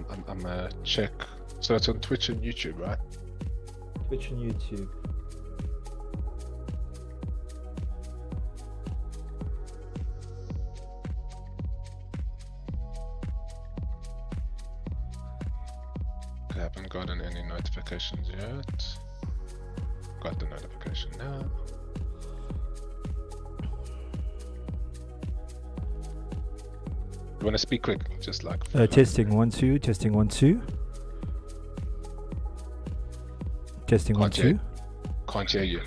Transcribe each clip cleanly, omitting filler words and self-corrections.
I'm gonna check. So it's on Twitch and YouTube, right? Twitch and YouTube. I haven't gotten any notifications yet. Got the notification now. You want to speak quick? Just like Testing 1 2. Testing 1 2. Testing 1 2. Can't hear you.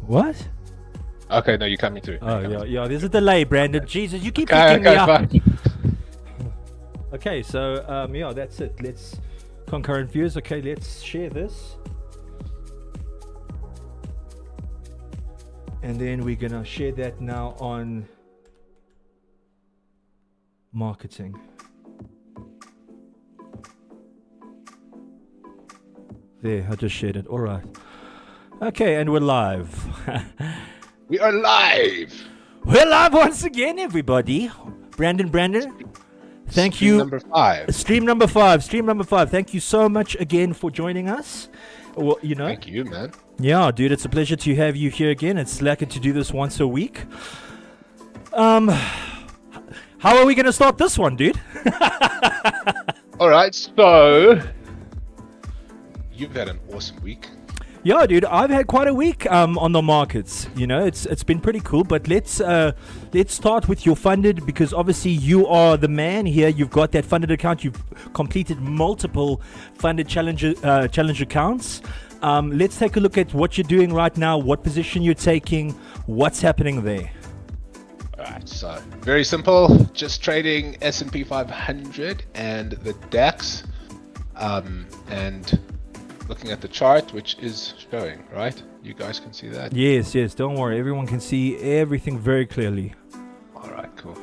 What? Okay, no, you're coming through. Oh yeah. There's a delay, Brandon. Jesus, you keep Okay, picking me up. fine. Okay, so yeah, that's it. Let's concurrent views. Okay, let's share this, and then we're gonna share that now on marketing. There, I just shared it. All right. Okay, and we're live. We are live. We're live once again, everybody. Brandon. Thank Stream you. Number 5. Stream number five. Thank you so much again for joining us. Well, Thank you, man. Yeah, dude, it's a pleasure to have you here again. It's lucky to do this once a week. How are we going to start this one, dude? All right, so you've had an awesome week. Yeah, dude, I've had quite a week on the markets. It's been pretty cool. But let's start with your funded, because obviously you are the man here. You've got that funded account. You've completed multiple funded challenge accounts. Let's take a look at what you're doing right now, what position you're taking, what's happening there. Alright, so very simple, just trading S&P 500 and the DAX, and looking at the chart, which is showing, right? You guys can see that? Yes, don't worry, everyone can see everything very clearly. Alright, cool.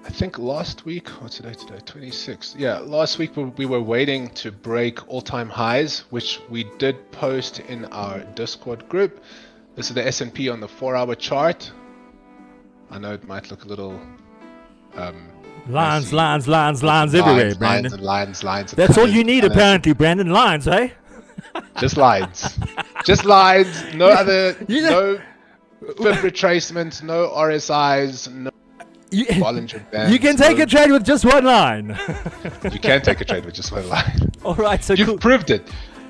I think last week, what's today? 26th. Yeah, last week we were waiting to break all-time highs, which we did post in our Discord group. This is the S&P on the 4-hour chart. I know it might look a little Lines messy. everywhere, Brandon. Lines. That's all you need, apparently, Brandon. Lines, eh? Just lines. Just lines. No other. No fib retracements. No RSIs. No Bollinger Bands. You can take a trade with just one line. You can take a trade with just one line. All right, so You've cool. proved it.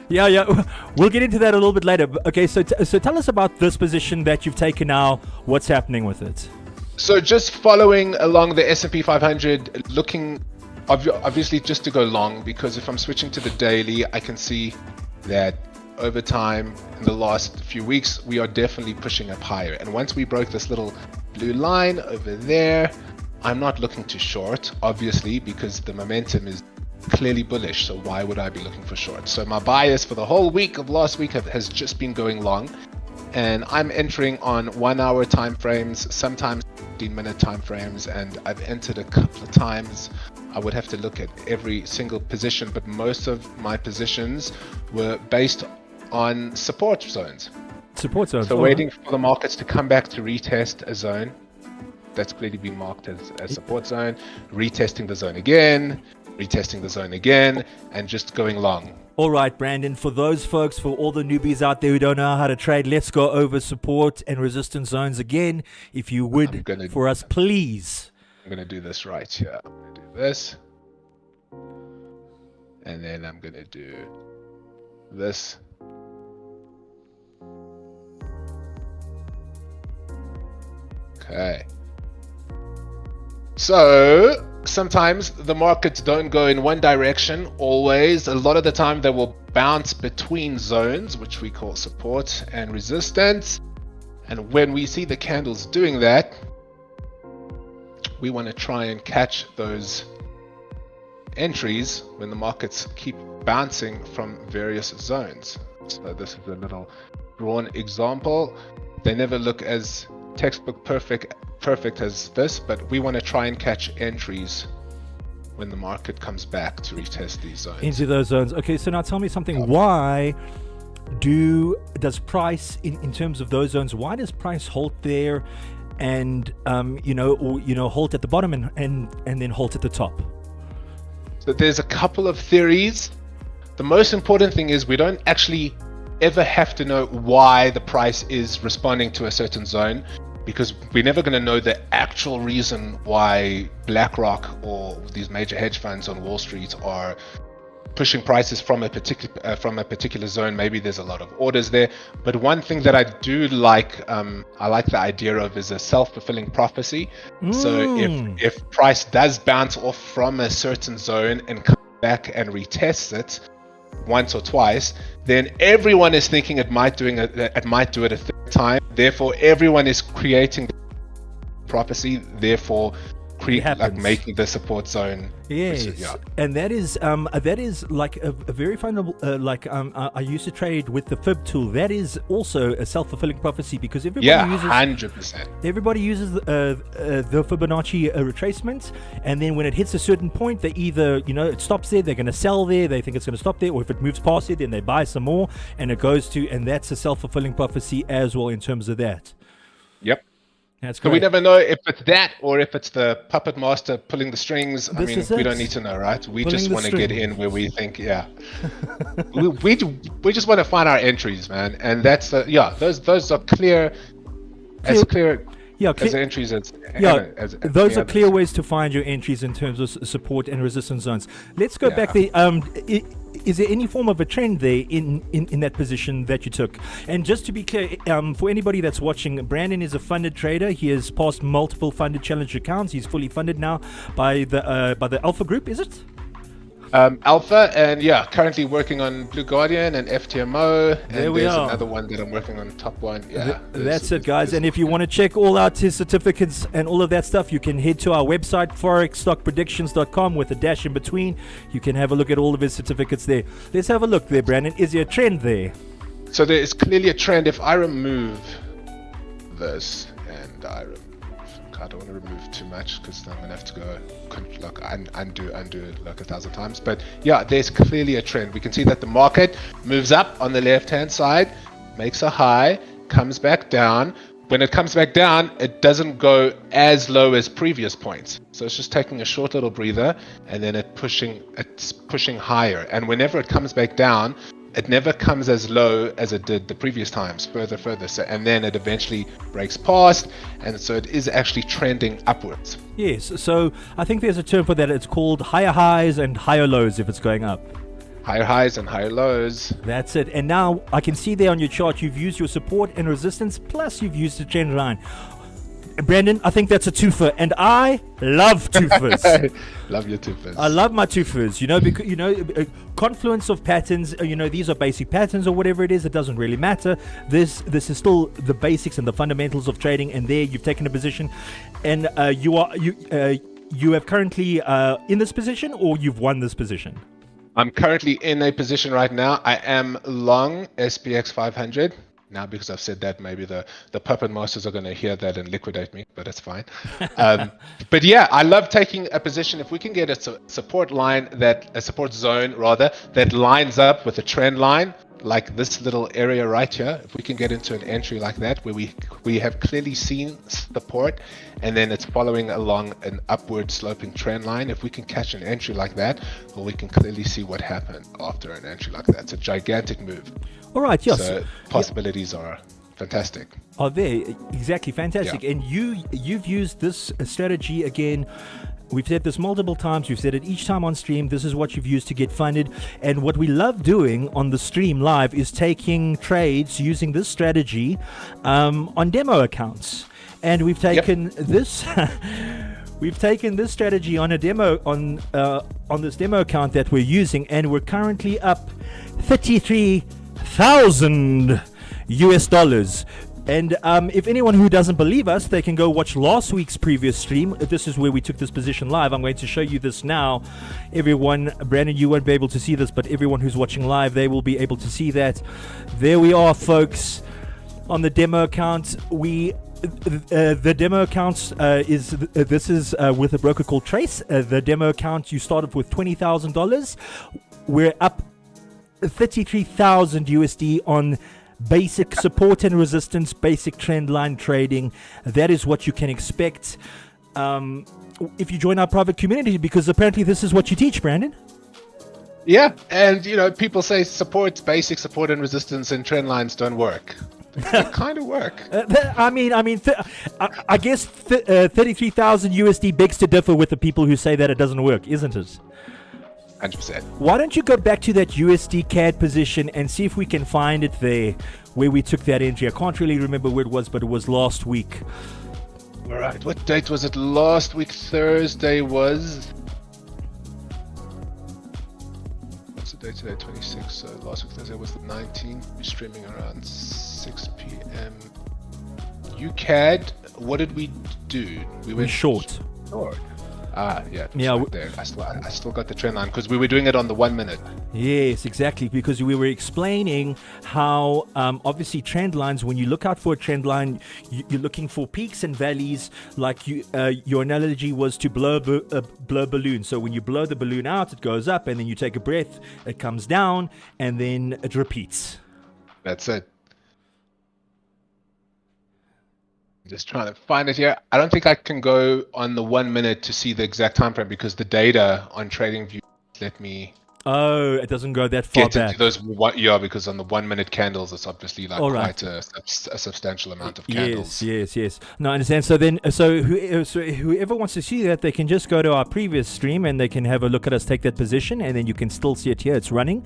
Yeah. We'll get into that a little bit later. Okay, so tell us about this position that you've taken now. What's happening with it? So just following along the S&P 500, looking obviously just to go long, because if I'm switching to the daily, I can see that over time in the last few weeks, we are definitely pushing up higher. And once we broke this little blue line over there, I'm not looking to short, obviously, because the momentum is clearly bullish. So why would I be looking for short? So my bias for the whole week of last week has just been going long. And I'm entering on 1 hour time frames, sometimes 15-minute time frames, and I've entered a couple of times. I would have to look at every single position, but most of my positions were based on support zones. So waiting for the markets to come back to retest a zone that's clearly been marked as a support zone, retesting the zone again, and just going long. All right, Brandon, for those folks, for all the newbies out there who don't know how to trade, let's go over support and resistance zones again, if you would, for us, please. I'm going to do this right here. I'm going to do this. And then I'm going to do this. Okay. So sometimes the markets don't go in one direction always. A lot of the time they will bounce between zones, which we call support and resistance. And when we see the candles doing that, we want to try and catch those entries when the markets keep bouncing from various zones. So this is a little drawn example. They never look as textbook perfect as this, but we want to try and catch entries when the market comes back to retest these zones. Into those zones. Okay, so now tell me something. Why does price in terms of those zones, why does price halt there and halt at the bottom and then halt at the top? there's a couple of theories. The most important thing is we don't actually ever have to know why the price is responding to a certain zone, because we're never going to know the actual reason why BlackRock or these major hedge funds on Wall Street are pushing prices from a particular zone. Maybe there's a lot of orders there, but one thing that I do like, I like the idea of, is a self-fulfilling prophecy. So if price does bounce off from a certain zone and come back and retests it once or twice, then everyone is thinking it might do it a third time. Therefore, everyone is creating prophecy. Therefore, making the support zone. Yes, and that is like a very fundamental. I used to trade with the fib tool. That is also a self-fulfilling prophecy, because everybody uses 100%. Everybody uses the Fibonacci retracement, and then when it hits a certain point, they either it stops there, they're going to sell there, they think it's going to stop there, or if it moves past it, then they buy some more, and it goes to, and that's a self-fulfilling prophecy as well in terms of that. Yep. That's great. So we never know if it's that or if it's the puppet master pulling the strings. I mean, we don't need to know, right? We just want to get in where we think, we just want to find our entries, man. And that's those are clear as the entries as those are clear ways to find your entries in terms of support and resistance zones. Let's go back there. Is there any form of a trend there in that position that you took? And just to be clear, for anybody that's watching, Brandon is a funded trader. He has passed multiple funded challenge accounts. He's fully funded now by the Alpha Group, is it? Alpha, and currently working on Blue Guardian and FTMO, and there's another one that I'm working on, Top One. That's it, guys. And if you want to check all out his certificates and all of that stuff, you can head to our website, Forex-Stock-Predictions.com, with a dash in between. You can have a look at all of his certificates there. Let's have a look there, Brandon. Is there a trend there? So there is clearly a trend. If I remove this, and I don't want to remove too much because I'm gonna have to go undo it like 1,000 times. But there's clearly a trend. We can see that the market moves up on the left hand side, makes a high, comes back down. When it comes back down, it doesn't go as low as previous points. So it's just taking a short little breather, and then it's pushing higher. And whenever it comes back down, it never comes as low as it did the previous times, further. So, and then it eventually breaks past, and so it is actually trending upwards. Yes, so I think there's a term for that. It's called higher highs and higher lows if it's going up. Higher highs and higher lows. That's it. And now I can see there on your chart, you've used your support and resistance, plus you've used the trend line. Brandon, I think that's a twofer, and I love twofers. Love your twofers. I love my twofers, because confluence of patterns. These are basic patterns or whatever it is. It doesn't really matter. This is still the basics and the fundamentals of trading. And there, you've taken a position, and you have currently in this position, or you've won this position. I'm currently in a position right now. I am long SPX 500. Now, because I've said that, maybe the puppet masters are going to hear that and liquidate me, but it's fine. But I love taking a position. If we can get a support zone that lines up with a trend line, like this little area right here, if we can get into an entry like that, where we have clearly seen support, and then it's following along an upward sloping trend line, if we can catch an entry like that, well, we can clearly see what happened after an entry like that. It's a gigantic move. All right, yes. So possibilities are fantastic. Are there? Exactly, fantastic. And you've used this strategy again. We've said this multiple times. We've said it each time on stream. This is what you've used to get funded. And what we love doing on the stream live is taking trades using this strategy on demo accounts. And we've taken this. We've taken this strategy on a demo on this demo account that we're using, and we're currently up 33,000 US dollars. And if anyone who doesn't believe us, they can go watch last week's previous stream. This is where we took this position live. I'm going to show you this now. Everyone, Brandon, you won't be able to see this, but everyone who's watching live, they will be able to see that. There we are, folks, on the demo account. The demo account is with a broker called Trace. The demo account, you started with $20,000. We're up 33,000 USD on basic support and resistance, basic trend line trading. That is what you can expect. if you join our private community, because apparently this is what you teach, Brandon. Yeah, and people say basic support and resistance and trend lines don't work. They kind of work. I guess 33,000 USD begs to differ with the people who say that it doesn't work, isn't it? 100%. Why don't you go back to that USD CAD position and see if we can find it there where we took that entry? I can't really remember where it was, but it was last week. All right. What date was it? Last week Thursday was... What's the date today? 26. So last week Thursday was the 19th. We're streaming around 6 p.m. UCAD, what did we do? We went short. Short. Yeah. There. I still got the trend line because we were doing it on the 1 minute. Yes, exactly. Because we were explaining how obviously trend lines. When you look out for a trend line, you're looking for peaks and valleys. Like your analogy was to blow a balloon. So when you blow the balloon out, it goes up, and then you take a breath, it comes down, and then it repeats. That's it. Just trying to find it here. I don't think I can go on the 1 minute to see the exact time frame because the data on TradingView let me. Oh, it doesn't go that far back. Those, because on the 1 minute candles, it's obviously like quite a substantial amount of candles. Yes. No, I understand. So whoever wants to see that, they can just go to our previous stream and they can have a look at us take that position, and then you can still see it here. It's running,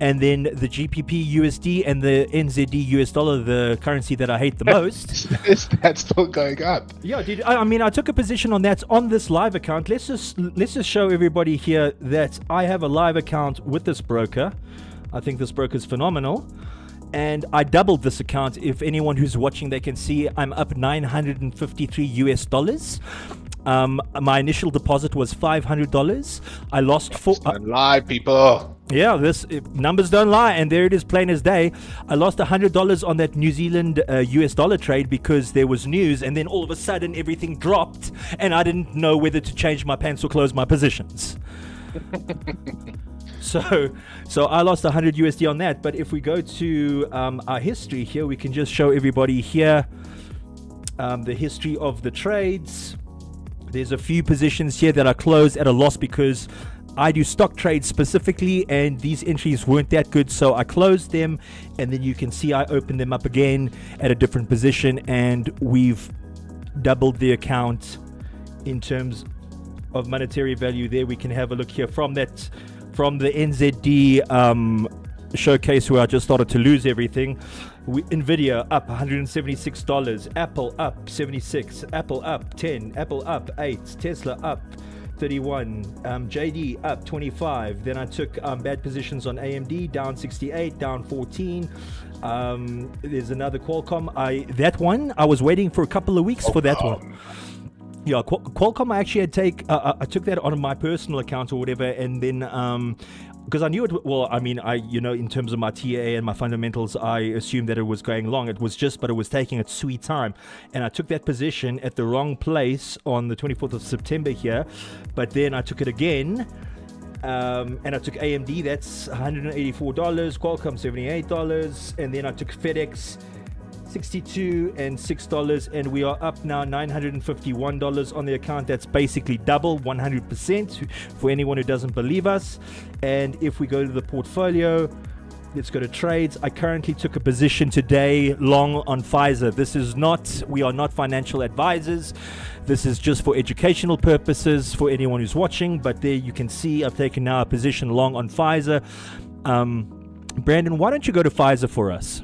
and then the GBP USD and the NZD US dollar, the currency that I hate the most, is that still going up? Yeah, dude. I took a position on that on this live account. Let's just show everybody here that I have a live account with this broker. I think this broker is phenomenal, and I doubled this account. If anyone who's watching, they can see I'm up $953 US. My initial deposit was $500. I lost Don't lie, people. Yeah, numbers don't lie, and there it is, plain as day. I lost $100 on that New Zealand US dollar trade because there was news, and then all of a sudden everything dropped, and I didn't know whether to change my pants or close my positions. So I lost 100 USD on that. But if we go to our history here, we can just show everybody here the history of the trades. There's a few positions here that are closed at a loss because I do stock trades specifically, and these entries weren't that good, so I closed them, and then you can see I opened them up again at a different position, and we've doubled the account in terms of monetary value. There we can have a look here from the NZD showcase where I just started to lose everything. Nvidia up $176, Apple up 76, Apple up 10, Apple up 8, Tesla up 31, JD up 25. Then I took bad positions on AMD, down 68, down 14. There's another Qualcomm. That one I was waiting for a couple of weeks for that one. Yeah, Qualcomm, I actually I took that on my personal account or whatever, and then because I knew it. Well, I mean, in terms of my TA and my fundamentals, I assumed that it was going long. It was taking its sweet time, and I took that position at the wrong place on the 24th of September here. But then I took it again. And I took AMD, that's $184, Qualcomm $78, and then I took FedEx $62 and $6, and we are up now $951 on the account. That's basically double, 100% for anyone who doesn't believe us. And if we go to the portfolio, let's go to trades. I currently took a position today long on Pfizer. We are not financial advisors. This is just for educational purposes for anyone who's watching. But there you can see I've taken now a position long on Pfizer. Brandon, why don't you go to Pfizer for us?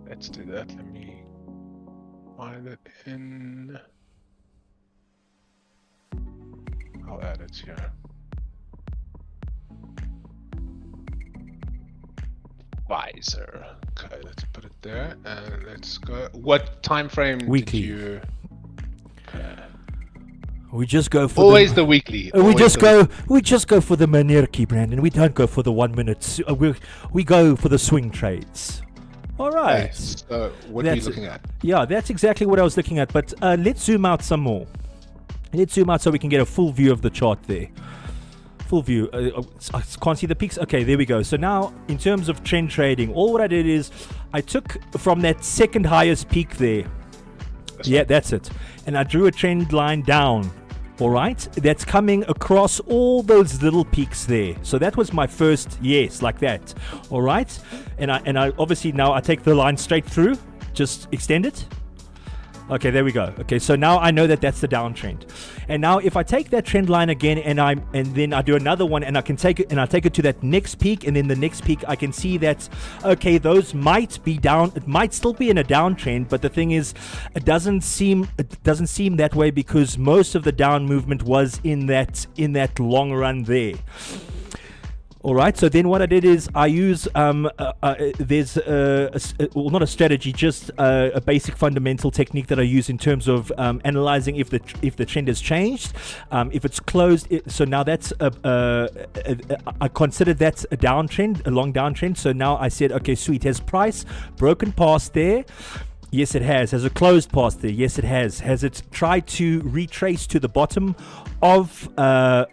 Let's do that. Let me find it in. I'll add it here. Pfizer. Okay, let's put it there, and let's go. What time frame weekly. Did you? We just go for always the weekly. We just go for the Manirki, Brandon. We don't go for the 1 minute. We go for the swing trades. All right. Okay, so what are you looking at? Yeah, that's exactly what I was looking at. But let's zoom out some more. Let's zoom out so we can get a full view of the chart there. Full view. I can't see the peaks. Okay, there we go. So now, in terms of trend trading, all what I did is I took from that second highest peak there. That's it. And I drew a trend line down All right, that's coming across all those little peaks there. So that was my first yes, like that. All right, and I obviously now I take the line straight through, just extend it. Okay, there we go. Okay, so now I know that that's the downtrend. And now if I take that trend line again and then I do another one and I can take it and I take it to that next peak, and then the next peak I can see that okay, those might be down, it might still be in a downtrend, but the thing is it doesn't seem that way because most of the down movement was in that long run there. All right, so then what I did is I use there's well, not a strategy, just a basic fundamental technique that I use in terms of analyzing if the trend has changed, if it's closed. So now that's I considered that's a downtrend, a long downtrend. So now I said, okay, sweet, has price broken past there? Yes, it has. Has it closed past there? Yes, it has. Has it tried to retrace to the bottom of the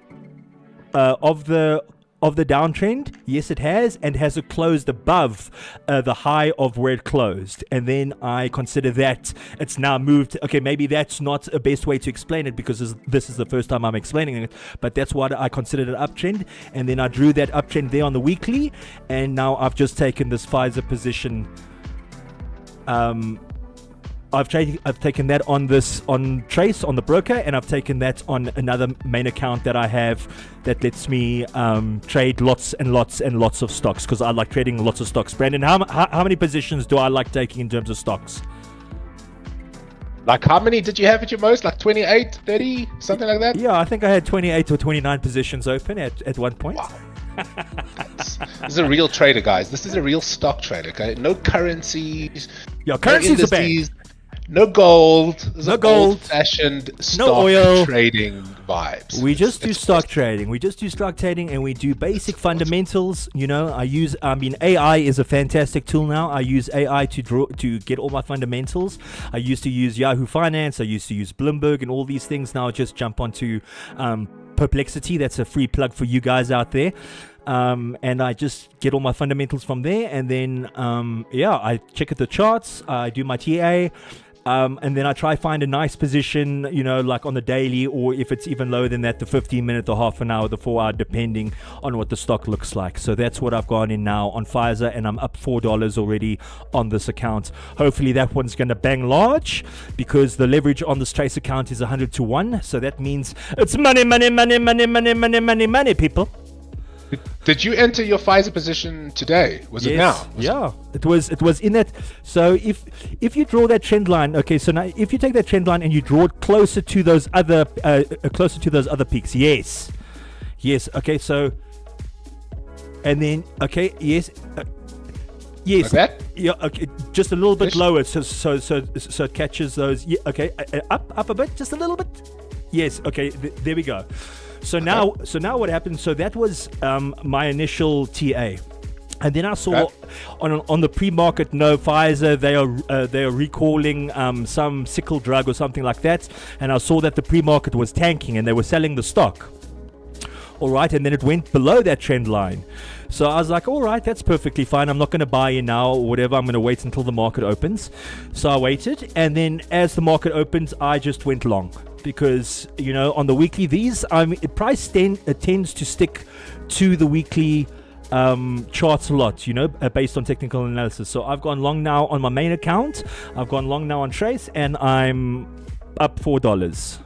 downtrend? Yes, it has. And has it closed above the high of where it closed? And then I consider that it's now moved. Okay, maybe that's not a best way to explain it because this is the first time I'm explaining it, but that's what I considered an uptrend. And then I drew that uptrend there on the weekly, and now I've just taken this Pfizer position. I've taken that on Trace, on the broker, and I've taken that on another main account that I have that lets me trade lots and lots and lots of stocks because I like trading lots of stocks. Brandon, how many positions do I like taking in terms of stocks? Like how many did you have at your most? Like 28, 30, something like that? Yeah, I think I had 28 or 29 positions open at one point. Wow. This is a real trader, guys. This is a real stock trader, okay? No currencies. Yeah, currencies are bad. No gold. No gold. Old-fashioned stock no oil. trading vibes. We just do stock trading. We just do stock trading, and we do basic fundamentals. You know, AI is a fantastic tool now. I use AI to get all my fundamentals. I used to use Yahoo Finance. I used to use Bloomberg and all these things. Now I just jump onto Perplexity. That's a free plug for you guys out there. And I just get all my fundamentals from there, and then I check at the charts. I do my TA. And then I try find a nice position, you know, like on the daily, or if it's even lower than that, the 15-minute, the half an hour, the 4 hour, depending on what the stock looks like. So that's what I've gone in now on Pfizer, and I'm up $4 already on this account. Hopefully that one's going to bang large because the leverage on this Trace account is 100-to-1. So that means it's money, money, money, money, money, money, money, money, people. Did you enter your Pfizer position today? Was it now? Yeah, it was in that. So if you draw that trend line, okay, so now if you take that trend line and you draw it closer to those other peaks, yes, okay, so and then okay, yes. Like that? Yeah. Okay. Just a little bit lower, so it catches those. Yeah. Okay. Up a bit, just a little bit. Yes. Okay. There we go. So now what happened? So that was my initial TA, and then I saw on the pre-market, no, Pfizer, they are recalling some sickle drug or something like that, and I saw that the pre-market was tanking and they were selling the stock. All right, and then it went below that trend line. So I was like, all right, that's perfectly fine. I'm not going to buy in now or whatever. I'm going to wait until the market opens. So I waited, and then as the market opens, I just went long. Because, you know, on the weekly, price tends to stick to the weekly charts a lot, you know, based on technical analysis. So I've gone long now on my main account. I've gone long now on Trace, and I'm up $4.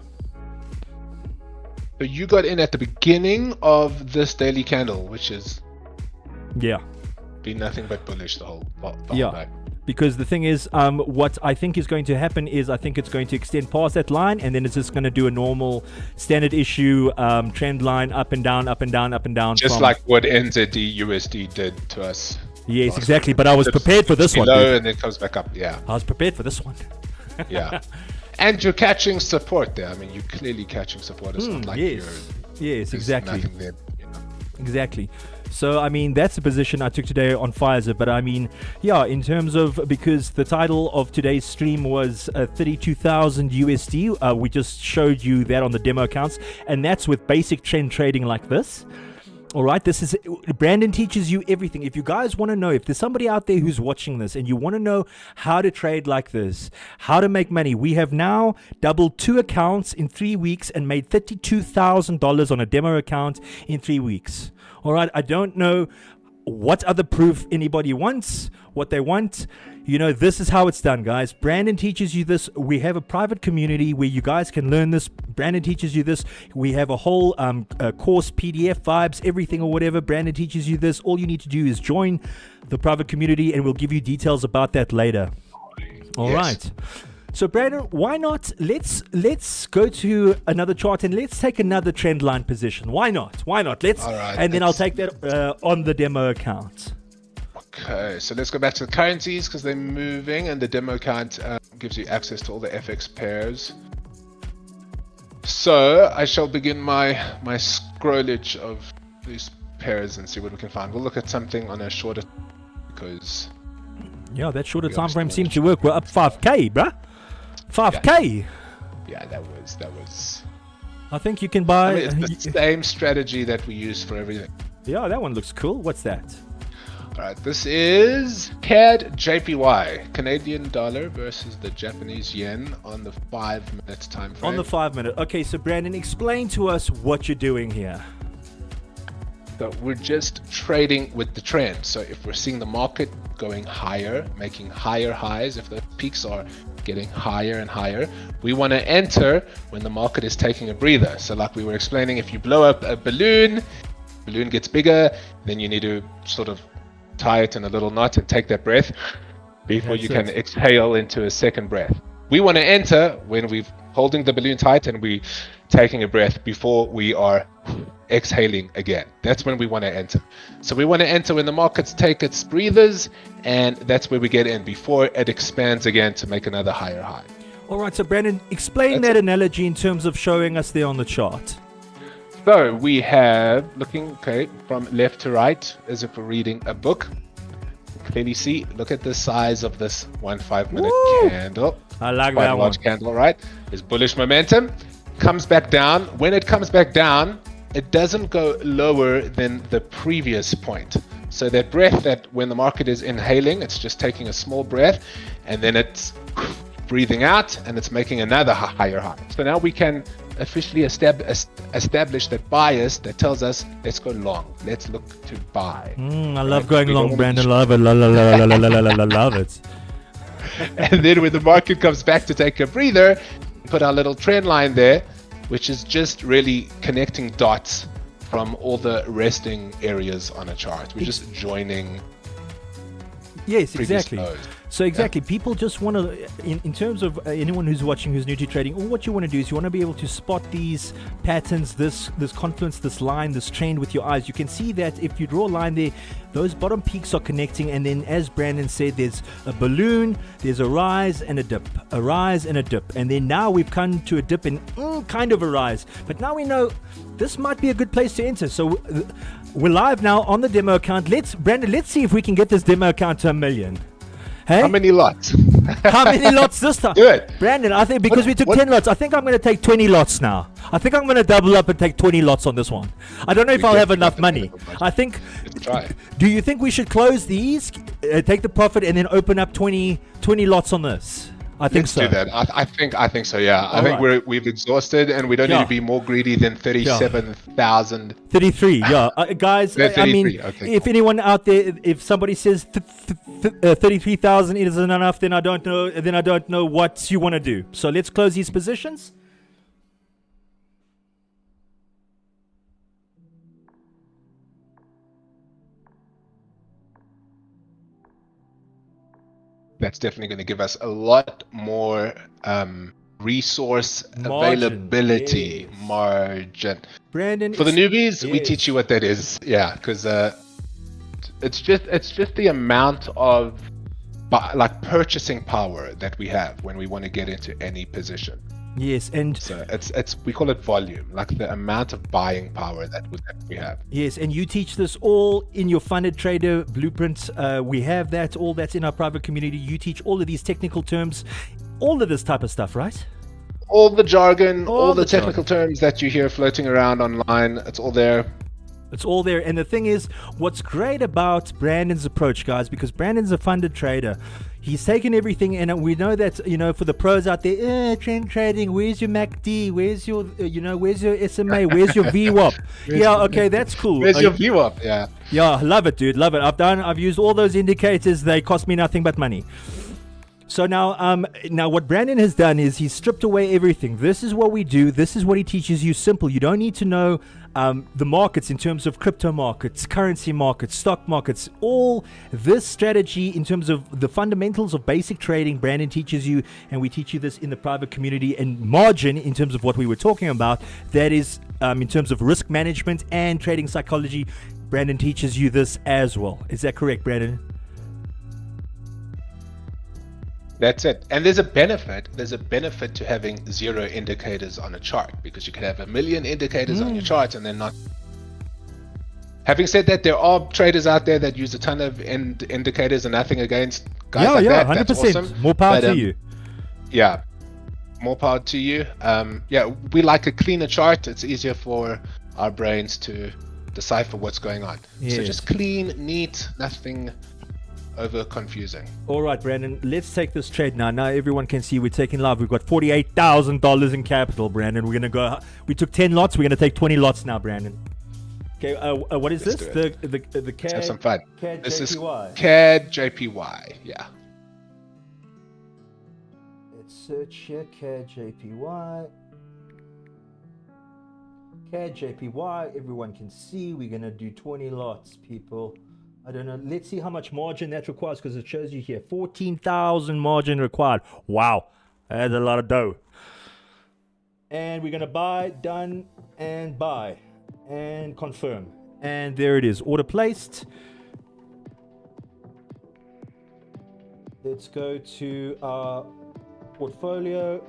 So you got in at the beginning of this daily candle, which is been nothing but bullish the whole night. Because the thing is, what I think is going to happen is I think it's going to extend past that line, and then it's just going to do a normal standard issue trend line up and down, up and down, up and down. Just like what NZD USD did to us. Yes, exactly. But I was prepared for this one. Low and then comes back up. Yeah. I was prepared for this one. Yeah. And you're catching support there. I mean, you're clearly catching support. It's not like yes, exactly. Nothing there, you know. Exactly. So, I mean, that's the position I took today on Pfizer. But, I mean, yeah, in terms of, because the title of today's stream was 32,000 USD. We just showed you that on the demo accounts. And that's with basic trend trading like this. All right, this is Brandon teaches you everything. If you guys want to know, if there's somebody out there who's watching this and you want to know how to trade like this, how to make money, we have now doubled 2 accounts in 3 weeks and made $32,000 on a demo account in 3 weeks. All right, I don't know what other proof anybody wants, what they want. This is how it's done, guys. Brandon teaches you this. We have a private community where you guys can learn this. Brandon teaches you this. We have a whole course, PDF, vibes, everything or whatever. Brandon teaches you this. All you need to do is join the private community, and we'll give you details about that later. All right. So Brandon, why not? Let's go to another chart and let's take another trend line position. Why not? Let's, all right, and then I'll take that on the demo account. Okay, so let's go back to the currencies because they're moving, and the demo account gives you access to all the FX pairs. So I shall begin my scrollage of these pairs and see what we can find. We'll look at something on a shorter, because yeah, that shorter time frame seems to work. We're up 5k, bruh. 5k. Yeah, that was. I think you can buy. It's the same strategy that we use for everything. Yeah, that one looks cool. What's that? Alright, this is CAD JPY, Canadian dollar versus the Japanese yen on the 5 minutes time frame. On the 5 minute. Okay, so Brandon, explain to us what you're doing here. So we're just trading with the trend. So if we're seeing the market going higher, making higher highs, if the peaks are getting higher and higher, we want to enter when the market is taking a breather. So like we were explaining, if you blow up a balloon gets bigger, then you need to sort of tie it in a little knot and take that breath before you can exhale into a second breath. We want to enter when we're holding the balloon tight and we taking a breath before we are exhaling again. That's when we want to enter. So we want to enter when the markets take its breathers, and that's where we get in before it expands again to make another higher high. All right, so Brandon, explain that analogy in terms of showing us there on the chart. So we have, looking from left to right as if we're reading a book. Clearly see, look at the size of this 5 minute candle. I like quite that a large one. Candle, right? Is bullish momentum, comes back down. When it comes back down, it doesn't go lower than the previous point. So that breath, that when the market is inhaling, it's just taking a small breath, and then it's breathing out and it's making another higher high. So now we can officially establish that bias that tells us, let's go long, let's look to buy. I love going long, Brandon. Love it. Love it. And then when the market comes back to take a breather, put our little trend line there, which is just really connecting dots from all the resting areas on a chart. We're just joining. Yes, exactly. Lows. So exactly, people just want to, in terms of anyone who's watching who's new to trading, all what you want to do is you want to be able to spot these patterns, this confluence, this line, this trend with your eyes. You can see that if you draw a line there, those bottom peaks are connecting, and then as Brandon said, there's a balloon, there's a rise and a dip, a rise and a dip, and then now we've come to a dip and kind of a rise. But now we know this might be a good place to enter. So we're live now on the demo account. Brandon, let's see if we can get this demo account to 1 million. Hey? How many lots? How many lots this time? Do it. Brandon, I think because we took 10 lots, I think I'm going to take 20 lots now. I think I'm going to double up and take 20 lots on this one. I don't know if I'll have enough money. I think. Let's try. Do you think we should close these, take the profit, and then open up 20 lots on this? I think Let's so. do that. I think so. Yeah. I think we've exhausted, and we don't need to be more greedy than 37,000. 33. Yeah, guys. I mean, okay, if anyone out there, if somebody says 33,000 isn't enough, then I don't know. Then I don't know what you want to do. So let's close these positions. That's definitely going to give us a lot more resource availability margin. Brandon, for the newbies, we teach you what that is. Yeah, because it's just the amount of purchasing power that we have when we want to get into any position. Yes, and so it's we call it volume, like the amount of buying power that we have. Yes, and you teach this all in your funded trader blueprint. We have that, all that's in our private community. You teach all of these technical terms, all of this type of stuff, right? All the jargon, all the technical terms that you hear floating around online, it's all there. It's all there. And the thing is, what's great about Brandon's approach, guys, because Brandon's a funded trader. He's taken everything, and we know that, for the pros out there, trend trading, where's your MACD? Where's your, where's your SMA? Where's your VWAP? Yeah, okay, that's cool. Where's your VWAP? Yeah. Yeah, love it, dude. Love it. I've used all those indicators. They cost me nothing but money. So now what Brandon has done is he's stripped away everything. This is what we do. This is what he teaches you. Simple. You don't need to know the markets in terms of crypto markets, currency markets, stock markets. All this strategy in terms of the fundamentals of basic trading, Brandon teaches you, and we teach you this in the private community. And margin, in terms of what we were talking about, that is in terms of risk management and trading psychology, Brandon teaches you this as well. Is that correct, Brandon? That's it. And there's a benefit. There's a benefit to having 0 indicators on a chart, because you can have 1 million indicators on your chart and then not. Having said that, there are traders out there that use a ton of indicators, and nothing against guys like that. 100%. That's awesome. More power to you. Yeah, more power to you. We like a cleaner chart. It's easier for our brains to decipher what's going on. Yes. So just clean, neat, nothing over confusing. All right, Brandon, let's take this trade now. Now everyone can see we're taking live. We've got $48,000 in capital, Brandon. We're gonna go. We took 10 lots. We're gonna take 20 lots now, Brandon. Okay. What is Let's this? do it. The CAD. Let's have some fun. CAD This is JPY. CAD JPY. Yeah. Let's search here. CAD JPY. CAD JPY. Everyone can see. We're gonna do 20 lots, people. I don't know. Let's see how much margin that requires, because it shows you here 14,000 margin required. Wow, that's a lot of dough. And we're gonna buy, done, and buy, and confirm. And there it is, order placed. Let's go to our portfolio.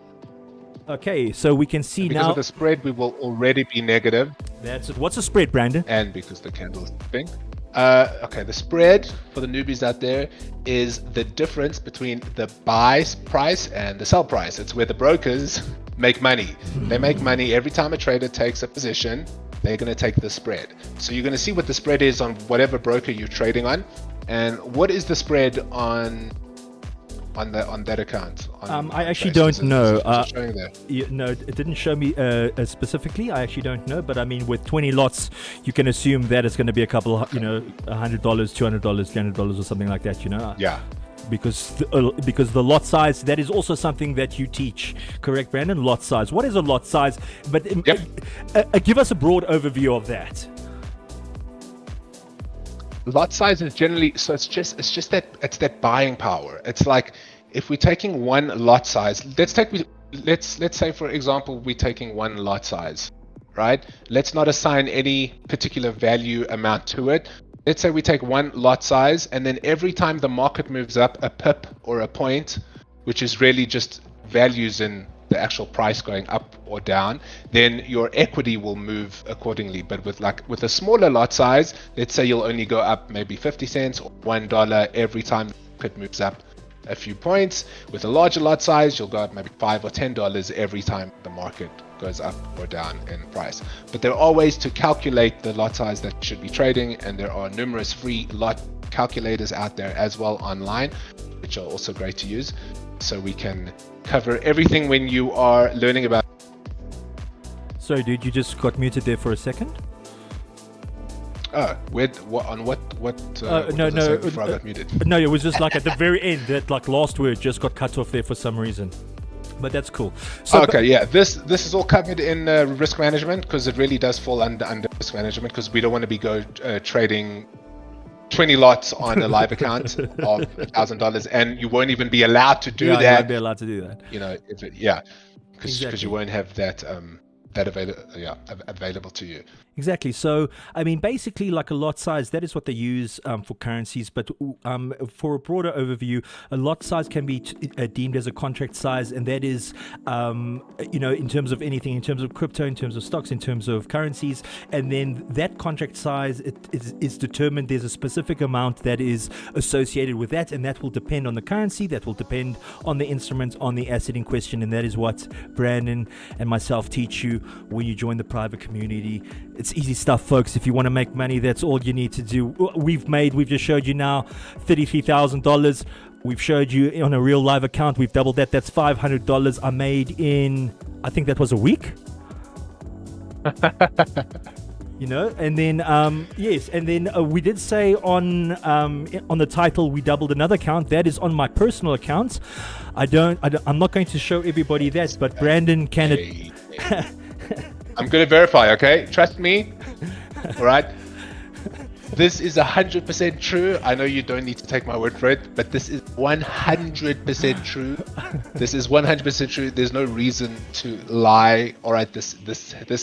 Okay, so we can see Because now. of the spread, we will already be negative. That's it. What's the spread, Brandon? And because the candle's thing. Okay, the spread for the newbies out there is the difference between the buy price and the sell price. It's where the brokers make money. They make money every time a trader takes a position. They're going to take the spread. So you're going to see what the spread is on whatever broker you're trading on, and what is the spread on that account. I actually don't know. Showing there. No, it didn't show me specifically. I actually don't know, but I mean, with 20 lots, you can assume that it's going to be a couple, $100, $200, $300, or something like that. Yeah. Because the lot size, that is also something that you teach, correct, Brandon? Lot size. What is a lot size? But give us a broad overview of that. Lot size is generally, so it's just that buying power. It's like, if we're taking one lot size, let's say for example we're taking one lot size, right? Let's not assign any particular value amount to it. Let's say we take one lot size, and then every time the market moves up a pip or a point, which is really just values in the actual price going up or down, then your equity will move accordingly. But with a smaller lot size, let's say you'll only go up maybe 50 cents or $1 every time the market moves up a few points. With a larger lot size, you'll go up maybe $5 or $10 every time the market goes up or down in price. But there are ways to calculate the lot size that you should be trading, and there are numerous free lot calculators out there as well online, which are also great to use. So we can cover everything when you are learning about. Sorry, dude, you just got muted there for a second. Oh, what no, before I got muted? No, it was just like at the very end, that like last word just got cut off there for some reason. But that's cool. So, okay, yeah, this is all covered in risk management, because it really does fall under risk management, because we don't want to be trading 20 lots on a live account of $1,000, and you won't even be allowed to do that. You won't be allowed to do that. Because you won't have that available to you. Exactly. So, I mean, basically, like a lot size, that is what they use for currencies. But for a broader overview, a lot size can be deemed as a contract size, and that is, in terms of anything, in terms of crypto, in terms of stocks, in terms of currencies. And then that contract size is determined. There's a specific amount that is associated with that, and that will depend on the currency, that will depend on the instrument, on the asset in question, and that is what Brandon and myself teach you. when you join the private community. It's easy stuff, folks. If you want to make money, that's all you need to do. We've just showed you now $33,000. We've showed you on a real live account. We've doubled that. That's $500 I made in, I think that was a week. You know, and then yes, and then we did say on the title we doubled another account. That is on my personal account. I'm not going to show everybody that, but Brandon can. I'm going to verify. Okay, trust me. All right. This is 100% true. I know you don't need to take my word for it, but this is 100% true. This is 100% true. There's no reason to lie. All right, this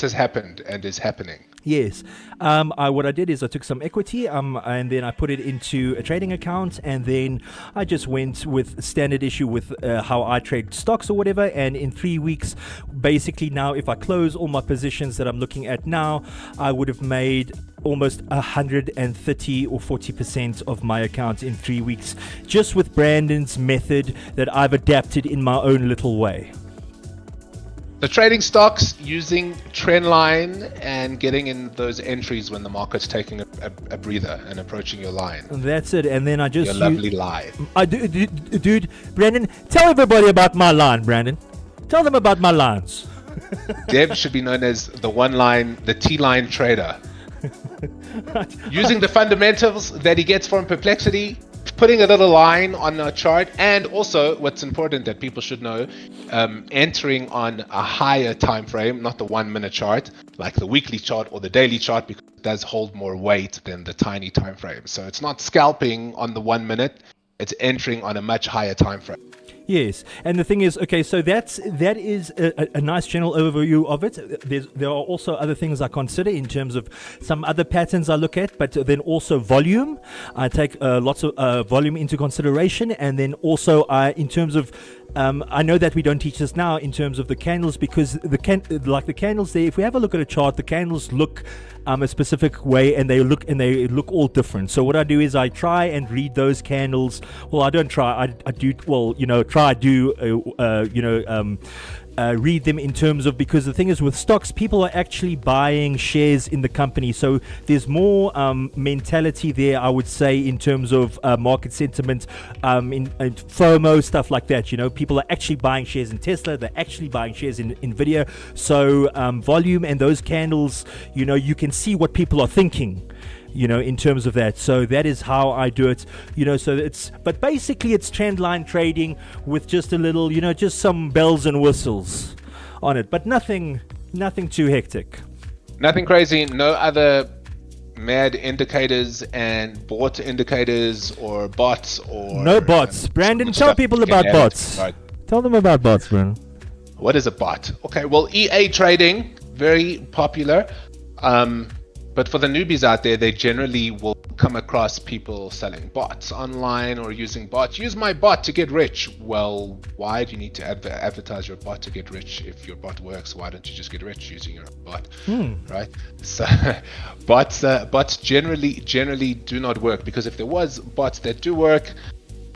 has happened and is happening. Yes. What I did is I took some equity and then I put it into a trading account, and then I just went with standard issue with how I trade stocks or whatever. And in 3 weeks, basically now, if I close all my positions that I'm looking at now, I would have made almost 130 or 40% of my account in 3 weeks, just with Brandon's method that I've adapted in my own little way. So trading stocks using trend line and getting in those entries when the market's taking a breather and approaching your line. And that's it. And then I just your lovely line. Dude, Brandon, tell everybody about my line, Brandon. Tell them about my lines. Dev should be known as the T-line trader. Using the fundamentals that he gets from Perplexity, putting a little line on a chart, and also what's important that people should know, entering on a higher time frame, not the 1 minute chart, like the weekly chart or the daily chart, because it does hold more weight than the tiny time frame. So it's not scalping on the 1 minute, it's entering on a much higher time frame. Yes, and the thing is, okay, so that is a nice general overview of it. There are also other things I consider in terms of some other patterns I look at, but then also volume. I take lots of volume into consideration, and then also in terms of I know that we don't teach this now in terms of the candles, because the candles there, if we have a look at a chart, the candles look a specific way, and they look all different. So what I do is I try and read those candles. Well, I don't try. I do. Well, read them in terms of, because the thing is with stocks, people are actually buying shares in the company, so there's more mentality there, I would say, in terms of market sentiment, in FOMO, stuff like that. People are actually buying shares in Tesla, they're actually buying shares in Nvidia. So volume and those candles, you can see what people are thinking, in terms of that. So that is how I do it, but basically it's trend line trading with just a little, just some bells and whistles on it, but nothing too hectic. Nothing crazy, no other mad indicators and bought indicators or bots or... No bots. Brandon, tell people about bots. Right. Tell them about bots, Brandon. What is a bot? Okay, well, EA trading, very popular. But for the newbies out there, they generally will come across people selling bots online or using bots. Use my bot to get rich. Well, why do you need to advertise your bot to get rich? If your bot works, why don't you just get rich using your bot? Right? So bots generally do not work, because if there was bots that do work,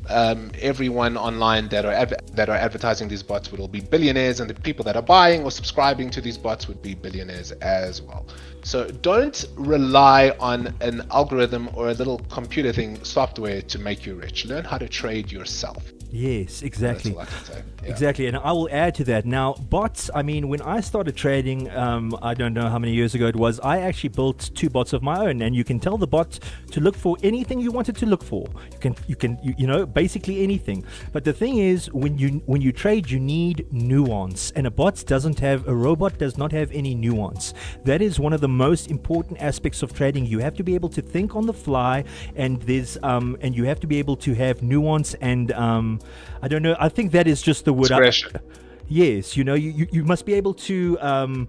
everyone online that are advertising these bots would all be billionaires, and the people that are buying or subscribing to these bots would be billionaires as well. So don't rely on an algorithm or a little computer thing, software, to make you rich. Learn how to trade yourself. Yes, exactly. That's all I can say. Yeah. Exactly, and I will add to that. Now, bots, I mean, when I started trading, I don't know how many years ago it was, I actually built 2 bots of my own, and you can tell the bot to look for anything you want it to look for. You can basically anything. But the thing is, when you trade, you need nuance, and a robot does not have any nuance. That is one of the most important aspects of trading. You have to be able to think on the fly, and and you have to be able to have nuance and I don't know. I think that is just the word. Yes, you must be able to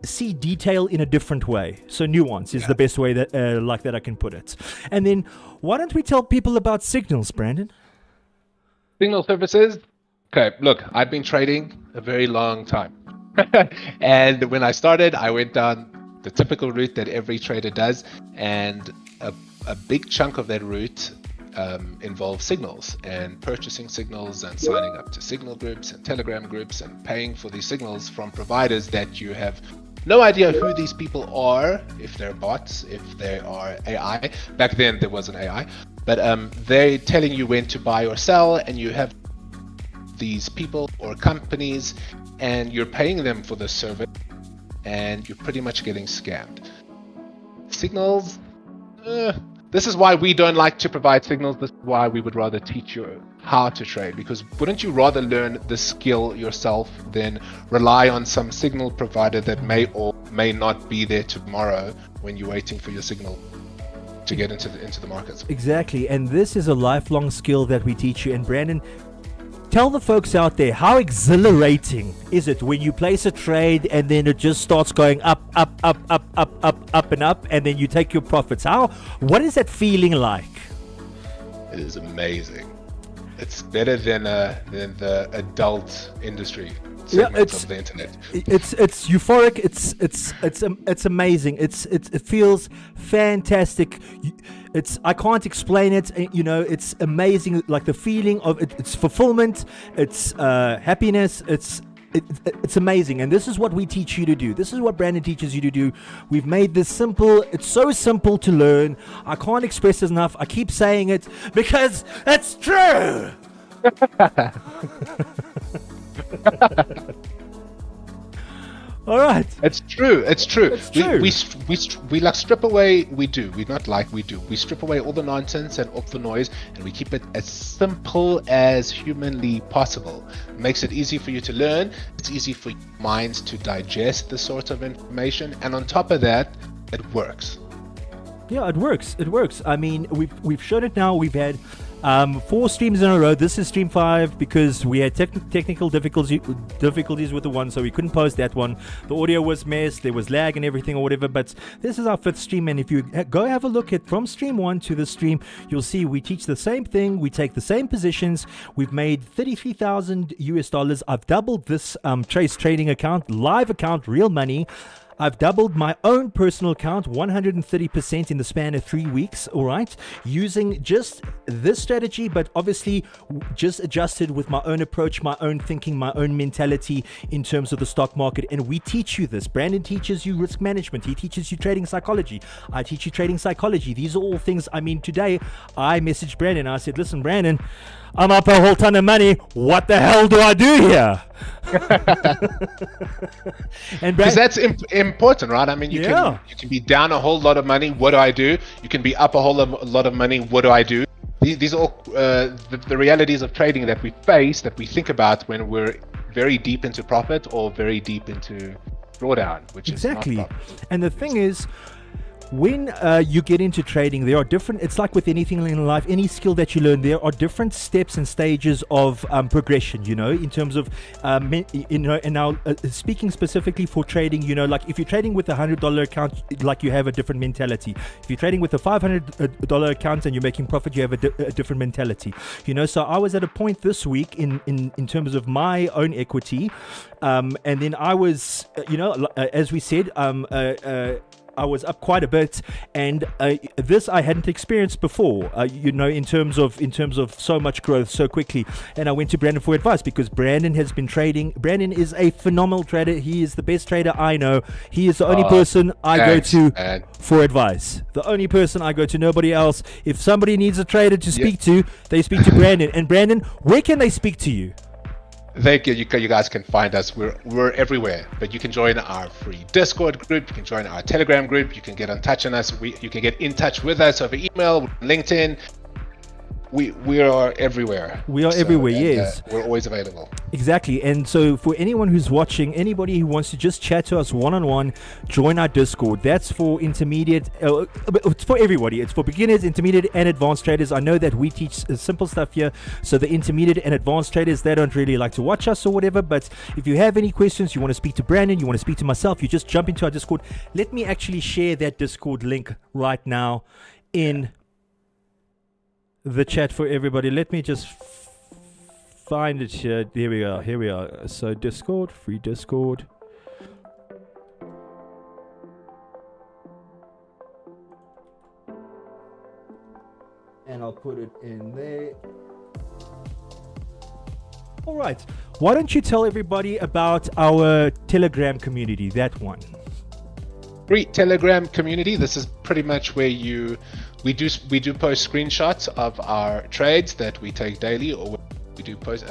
see detail in a different way. So nuance is the best way that I can put it. And then why don't we tell people about signals, Brandon? Signal services. Okay, look, I've been trading a very long time. And when I started, I went down the typical route that every trader does, and a big chunk of that route involve signals and purchasing signals and signing up to signal groups and Telegram groups and paying for these signals from providers that you have no idea who these people are, if they're bots, if they are AI. Back then there wasn't AI, but they're telling you when to buy or sell, and you have these people or companies and you're paying them for this service, and you're pretty much getting scammed. Signals, this is why we don't like to provide signals. This is why we would rather teach you how to trade, because wouldn't you rather learn the skill yourself than rely on some signal provider that may or may not be there tomorrow when you're waiting for your signal to get into the markets? Exactly, and this is a lifelong skill that we teach you. And Brandon, tell the folks out there, how exhilarating is it when you place a trade and then it just starts going up, and up, and then you take your profits? What is that feeling like? It is amazing. It's better than the adult industry segment of the internet. It's euphoric. It's amazing. It feels fantastic. I can't explain it. It's amazing. Like the feeling of it, it's fulfillment. It's happiness. It's amazing. And this is what we teach you to do. This is what Brandon teaches you to do. We've made this simple. It's so simple to learn. I can't express it enough. I keep saying it because it's true. All right. It's true. It's true. We like strip away. We do. We not like. We do. We strip away all the nonsense and all the noise, and we keep it as simple as humanly possible. It makes it easy for you to learn. It's easy for your minds to digest this sort of information, and on top of that, it works. Yeah, it works. It works. I mean, we've shown it now. We've had 4 streams in a row. This is stream 5 because we had technical difficulties with the one, so we couldn't post that one. The audio was messed, there was lag and everything or whatever, but this is our 5th stream, and if you go have a look at from stream 1 to the stream, you'll see we teach the same thing, we take the same positions. We've made $33,000 US. I've doubled this Trace trading account, live account, real money. I've doubled my own personal account 130% in the span of 3 weeks, all right, using just this strategy, but obviously just adjusted with my own approach, my own thinking, my own mentality in terms of the stock market. And we teach you this. Brandon teaches you risk management. He teaches you trading psychology. I teach you trading psychology. These are all things. I mean, today I messaged Brandon. I said, listen, Brandon, I'm up a whole ton of money. What the hell do I do here? And because that's important, right? I mean, you can be down a whole lot of money. What do I do? You can be up a whole lot of money. What do I do? These are all the realities of trading that we face, that we think about when we're very deep into profit or very deep into drawdown, which exactly. is not profit. And the thing is, when you get into trading, there are different, it's like with anything in life, any skill that you learn, there are different steps and stages of progression, in terms of, and now speaking specifically for trading, like if you're trading with a $100 account, like you have a different mentality. If you're trading with a $500 account and you're making profit, you have a different mentality, so I was at a point this week in terms of my own equity, and then I was, as we said, I was up quite a bit, and this I hadn't experienced before, in terms of so much growth so quickly. And I went to Brandon for advice because Brandon has been trading. Brandon is a phenomenal trader. He is the best trader I know. He is the only person I go to for advice. The only person I go to, nobody else. If somebody needs a trader to speak to, they speak to Brandon. And Brandon, where can they speak to you? You guys can find us. We're everywhere, but you can join our free Discord group. You can join our Telegram group. You can get in touch on us. You can get in touch with us over email, LinkedIn. We are everywhere. We are everywhere, yes. We're always available. Exactly. And so for anyone who's watching, anybody who wants to just chat to us one-on-one, join our Discord. That's for intermediate, it's for everybody. It's for beginners, intermediate, and advanced traders. I know that we teach simple stuff here, so the intermediate and advanced traders, they don't really like to watch us or whatever, but if you have any questions, you want to speak to Brandon, you want to speak to myself, you just jump into our Discord. Let me actually share that Discord link right now in the chat for everybody. Let me just find it here. Here we are. So Discord, free Discord. and I'll put it in there. All right. Why don't you tell everybody about our Telegram community, that one? Free Telegram community. This is pretty much where we do post screenshots of our trades that we take daily, or we do post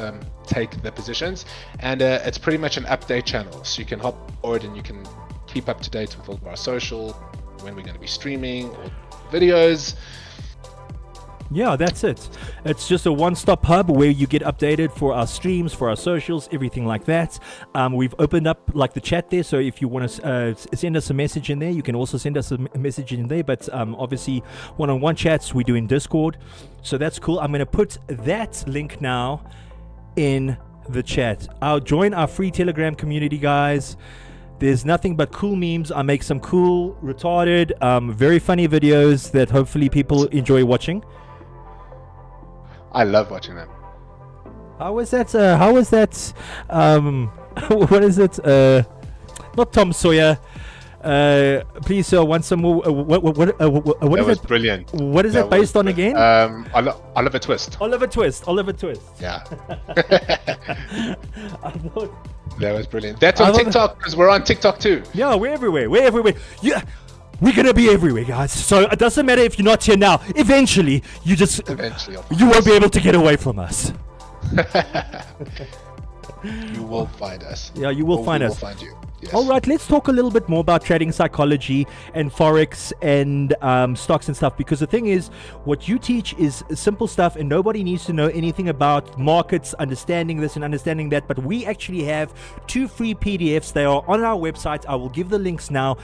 take the positions, and it's pretty much an update channel. So you can hop forward and you can keep up to date with all of our social, when we're going to be streaming, or videos. Yeah, that's it. It's just a one-stop hub where you get updated for our streams, for our socials, everything like that. We've opened up like the chat there, so if you want to send us a message in there, you can also send us a message in there. But obviously, one-on-one chats we do in Discord, so that's cool. I'm going to put that link now in the chat. I'll join our free Telegram community, guys. There's nothing but cool memes. I make some cool, retarded, very funny videos that hopefully people enjoy watching. I love watching them. How was that? What is it? Not Tom Sawyer. Please, sir, want some more? What that is was it? brilliant. What is that based on again? Oliver Twist. Oliver Twist. Oliver Twist. Yeah. I thought. That was brilliant. That's on TikTok, because we're on TikTok too. Yeah, we're everywhere. We're everywhere. Yeah. We're gonna be everywhere, guys. So it doesn't matter if you're not here now. Eventually, you won't be able to get away from us. You will find us. Yeah, you will find us. We will find you. Yes. All right, let's talk a little bit more about trading psychology and Forex and stocks and stuff, because the thing is, what you teach is simple stuff and nobody needs to know anything about markets, understanding this and understanding that. But we actually have 2 free PDFs. They are on our website. I will give the links now.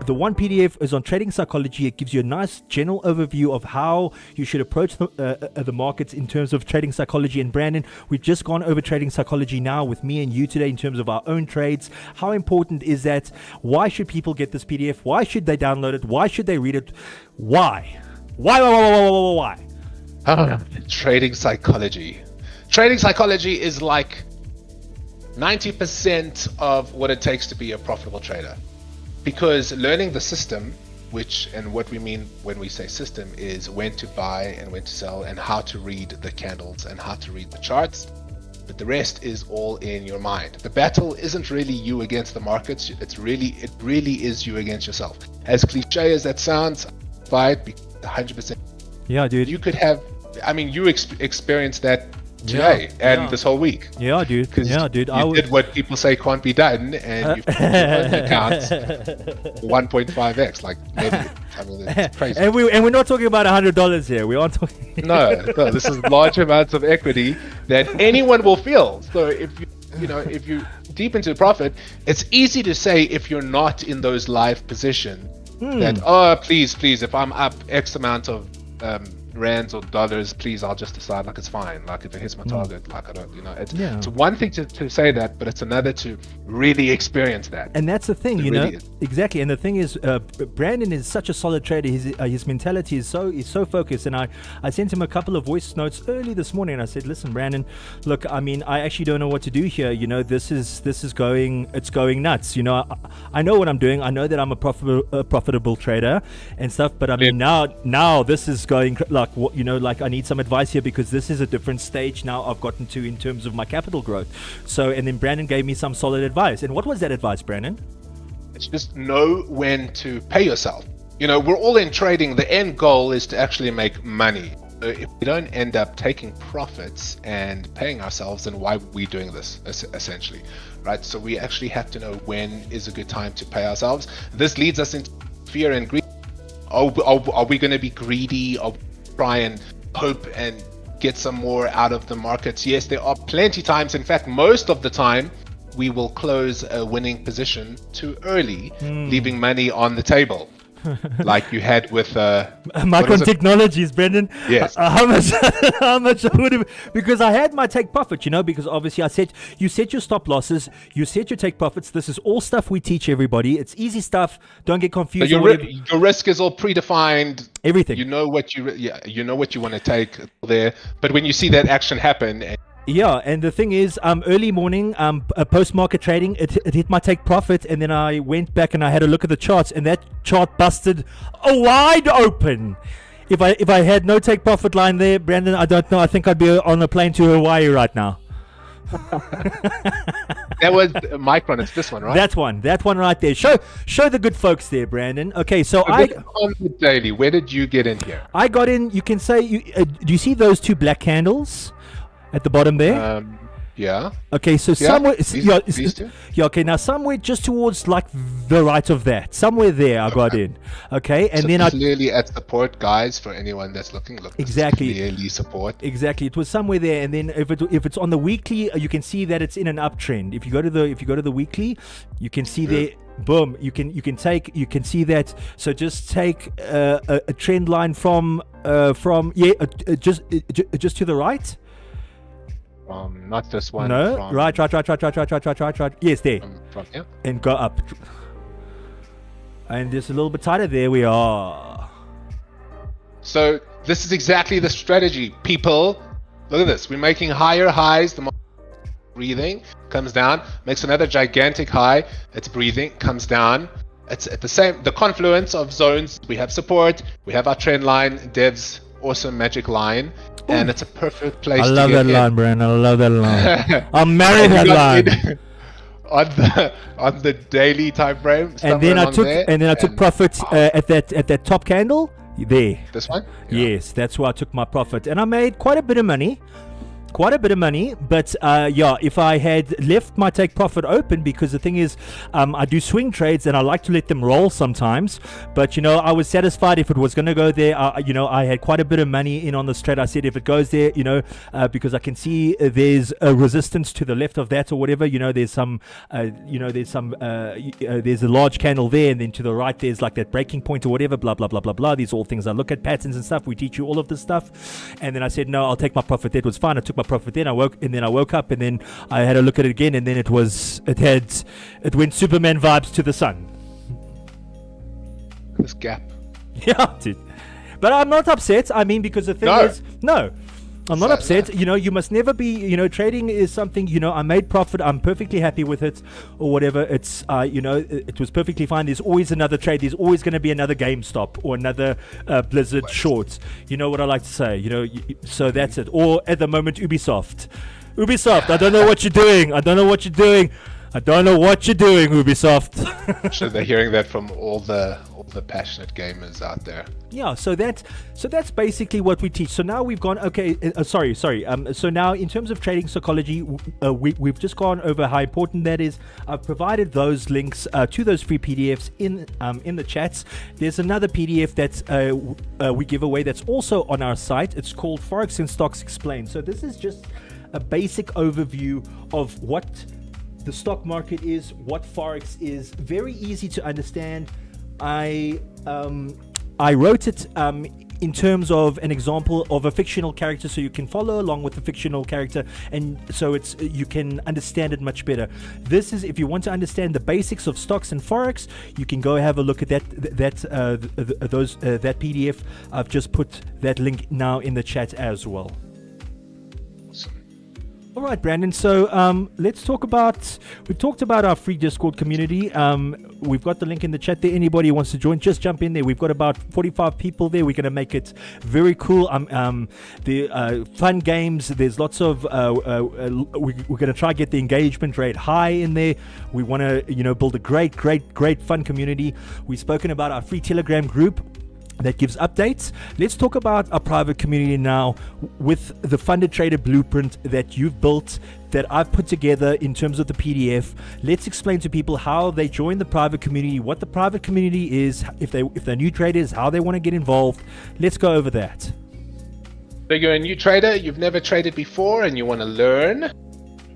The one PDF is on trading psychology. It gives you a nice general overview of how you should approach the markets in terms of trading psychology. And Brandon, we've just gone over trading psychology now with me and you today in terms of our own trades. How important is that? Why should people get this PDF? Why should they download it? Why should they read it? Why? Why? Trading psychology. Trading psychology is like 90% of what it takes to be a profitable trader. Because learning the system, and what we mean when we say system, is when to buy and when to sell and how to read the candles and how to read the charts. But the rest is all in your mind. The battle isn't really you against the markets. It really is you against yourself. As cliche as that sounds, buy it 100%. Yeah, dude. You could have, you experienced that today and this whole week. Yeah, dude. Yeah, dude. You did what people say can't be done, and you've put your own account 1.5x. Like, maybe, it's crazy. And we're not talking about $100 here. We aren't talking. No, this is large amounts of equity that anyone will feel. So if you're deep into profit, it's easy to say if you're not in those live positions that please, if I'm up X amount of rands or dollars, please, I'll just decide like it's fine, like if it hits my target, like I don't, it's one thing to say that, but it's another to really experience that. And that's the thing, exactly. And the thing is, Brandon is such a solid trader. His mentality is so focused. And I sent him a couple of voice notes early this morning, and I said, listen, Brandon, look, I actually don't know what to do here. This is going nuts. I know what I'm doing. I know that I'm a profitable trader and stuff, but now this is going like I need some advice here, because this is a different stage now I've gotten to in terms of my capital growth. So, and then Brandon gave me some solid advice. And what was that advice, Brandon? It's just know when to pay yourself. We're all in trading. The end goal is to actually make money. So if we don't end up taking profits and paying ourselves, then why are we doing this, essentially, right? So we actually have to know when is a good time to pay ourselves. This leads us into fear and greed. Are we going to be greedy? Are we try and hope and get some more out of the markets? Yes, there are plenty times. In fact, most of the time, we will close a winning position too early, leaving money on the table. Like you had with Micron Technologies, Brendan. Yes. How much I would have, because I had my take profit, because obviously you set your stop losses, you set your take profits. This is all stuff we teach everybody. It's easy stuff. Don't get confused. Your risk is all predefined. Everything. You know what you want to take there. But when you see that action happen. Yeah, and the thing is, early morning, post-market trading, it hit my take profit, and then I went back and I had a look at the charts, and that chart busted wide open. If I had no take profit line there, Brandon, I don't know. I think I'd be on a plane to Hawaii right now. That was Micron. It's this one, right? That one right there. Show the good folks there, Brandon. Okay, so on the daily, where did you get in here? I got in. You can say, do you see those two black candles at the bottom there? Yeah. Okay, so somewhere, these two? yeah. Okay, now somewhere just towards like the right of that, somewhere there, I got in. Okay, and so then clearly at support, guys. For anyone that's looking, look, exactly, clearly support. Exactly, it was somewhere there, and then if it's on the weekly, you can see that it's in an uptrend. If you go to the weekly, you can see there. Boom! You can see that. So just take a trend line from just to the right. Not this one. No, from, right. Yes, there. From here. And go up. And just a little bit tighter. There we are. So this is exactly the strategy, people. Look at this. We're making higher highs. The market breathing comes down, makes another gigantic high. It's breathing, comes down. It's at the confluence of zones. We have support. We have our trend line. Dev's awesome magic line. And it's a perfect place to get in. I love that line, Brian. I love that line. I'm marrying that line. On the daily time frame. And then I took profit at that top candle there. This one? Yeah. Yes, that's where I took my profit, and I made quite a bit of money. But if I had left my take profit open, because the thing is, I do swing trades and I like to let them roll sometimes, but I was satisfied if it was going to go there. I had quite a bit of money in on this trade. I said if it goes there, because I can see there's a resistance to the left of that or whatever, there's a large candle there, and then to the right there's like that breaking point or whatever, blah blah blah blah blah. These are all things I look at, patterns and stuff. We teach you all of this stuff. And then I said no, I'll take my profit. That was fine. I took my profit. Then I woke up, and then I had a look at it again, and then it went Superman vibes to the sun. This gap. Yeah, dude. But I'm not upset. I mean, because the thing is, no, I'm not upset. You must never be. Trading is something. I made profit. I'm perfectly happy with it, or whatever. It's it was perfectly fine. There's always another trade. There's always going to be another GameStop or another Blizzard short. You know what I like to say. So that's it. Or at the moment, Ubisoft. I don't know what you're doing. Ubisoft. Sure, they're hearing that from all the passionate gamers out there. Yeah, so that's basically what we teach. So now we've gone. Okay, sorry. So now in terms of trading psychology, we've just gone over how important that is. I've provided those links to those free PDFs in the chats. There's another PDF that we give away that's also on our site. It's called Forex and Stocks Explained. So this is just a basic overview of what the stock market is, what Forex is. Very easy to understand. I wrote it in terms of an example of a fictional character, so you can follow along with the fictional character, and so you can understand it much better. This is if you want to understand the basics of stocks and Forex, you can go have a look at that PDF. I've just put that link now in the chat as well. All right, Brandon. So let's talk about. We've talked about our free Discord community. We've got the link in the chat there. Anybody who wants to join, just jump in there. We've got about 45 people there. We're going to make it very cool. The fun games. There's lots of. We're going to try to get the engagement rate high in there. We want to build a great fun community. We've spoken about our free Telegram group that gives updates. Let's talk about our private community now with the Funded Trader Blueprint that you've built, that I've put together in terms of the PDF. Let's explain to people how they join the private community, what the private community is, if they're new traders, how they want to get involved. Let's go over that. So you're a new trader, you've never traded before, and you want to learn.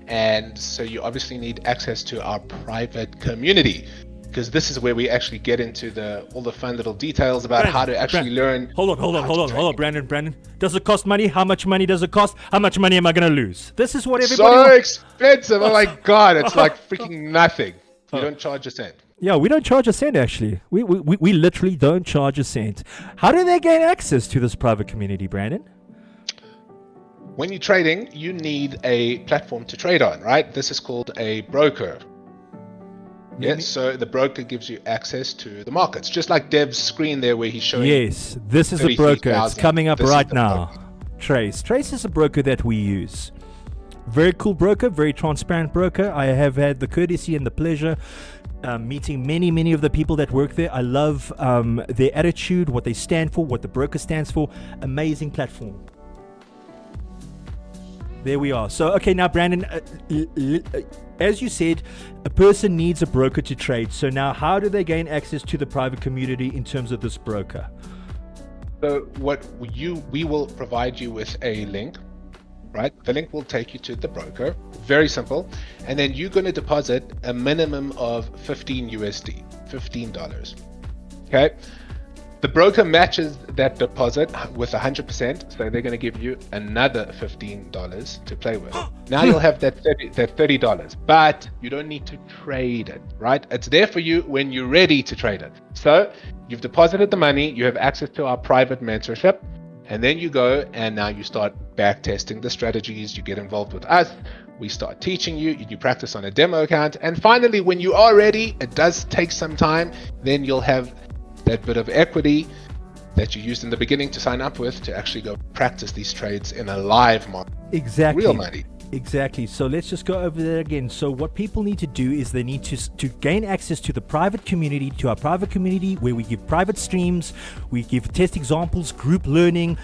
And so you obviously need access to our private community, because this is where we actually get into all the fun little details about how to actually learn. Hold on, Brandon. Does it cost money? How much money does it cost? How much money am I going to lose? This is what everybody So expensive. Oh my God, it's like freaking nothing. You don't charge a cent. Yeah, we don't charge a cent, actually. We literally don't charge a cent. How do they gain access to this private community, Brandon? When you're trading, you need a platform to trade on, right? This is called a broker. Yeah, so the broker gives you access to the markets, just like Dev's screen there where he's showing. Yes, this is the broker. It's coming up right now. Broker. Trace is a broker that we use. Very cool broker, very transparent broker. I have had the courtesy and the pleasure meeting many of the people that work there. I love their attitude, what they stand for, what the broker stands for. Amazing platform. There we are. So, okay, now, Brandon, as you said, a person needs a broker to trade. So now, how do they gain access to the private community in terms of this broker? So we will provide you with a link, right? The link will take you to the broker. Very simple. And then you're going to deposit a minimum of 15 USD, $15. Okay. The broker matches that deposit with 100%, so they're going to give you another $15 to play with. Now you'll have that $30, but you don't need to trade it, right? It's there for you when you're ready to trade it. So you've deposited the money, you have access to our private mentorship, and then you go and now you start back testing the strategies. You get involved with us. We start teaching you. You practice on a demo account, and finally, when you are ready, it does take some time. Then you'll have that bit of equity that you used in the beginning to sign up with to actually go practice these trades in a live market. Exactly. Real money. Exactly. So let's just go over that again. So what people need to do is they need to gain access to the private community, to our private community where we give private streams, we give test examples, group learning,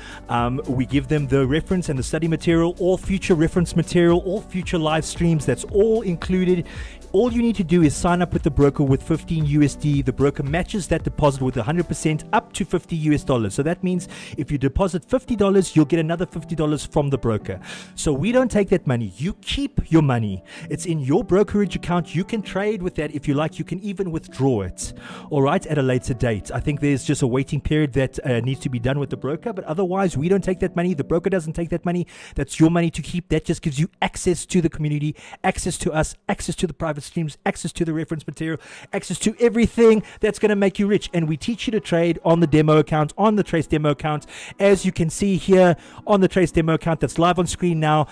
we give them the reference and the study material, all future reference material, all future live streams. That's all included. All you need to do is sign up with the broker with 15 USD. The broker matches that deposit with 100% up to $50 US. So that means if you deposit $50, you'll get another $50 from the broker. So we don't take that money. You keep your money. It's in your brokerage account. You can trade with that if you like. You can even withdraw it, all right, at a later date. I think there's just a waiting period that needs to be done with the broker, but otherwise we don't take that money. The broker doesn't take that money. That's your money to keep. That just gives you access to the community, access to us, access to the private streams, access to the reference material, access to everything that's going to make you rich. And we teach you to trade on the demo account, on the Trace demo account. As you can see here on the Trace demo account that's live on screen now,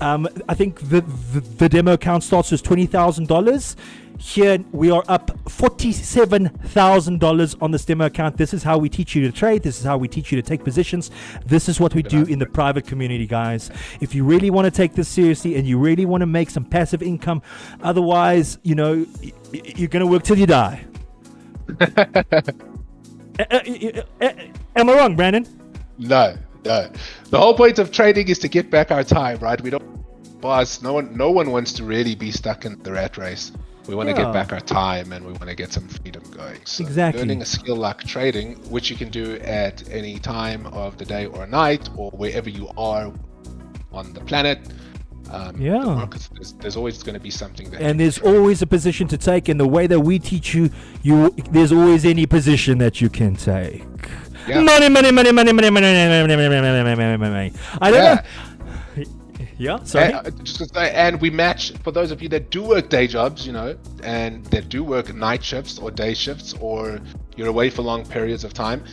I think the demo account starts with $20,000. Here we are up $47,000 on this demo account. This is how we teach you to trade. This is how we teach you to take positions. This is what we do in the private community, guys. If you really want to take this seriously and you really want to make some passive income, otherwise, you know, you're going to work till you die. Am I wrong, Brandon? No. The whole point of trading is to get back our time, right? We don't, boss. No one wants to really be stuck in the rat race. We want to get back our time and we want to get some freedom going. So exactly. Learning a skill like trading, which you can do at any time of the day or night or wherever you are on the planet. The markets, there's always going to be something that. And there's always a position to take. And the way that we teach you, there's always any position that you can take. Yeah. Money. I don't know. Yeah, sorry. And we match, for those of you that do work day jobs, you know, and that do work night shifts or day shifts, or you're away for long periods of time,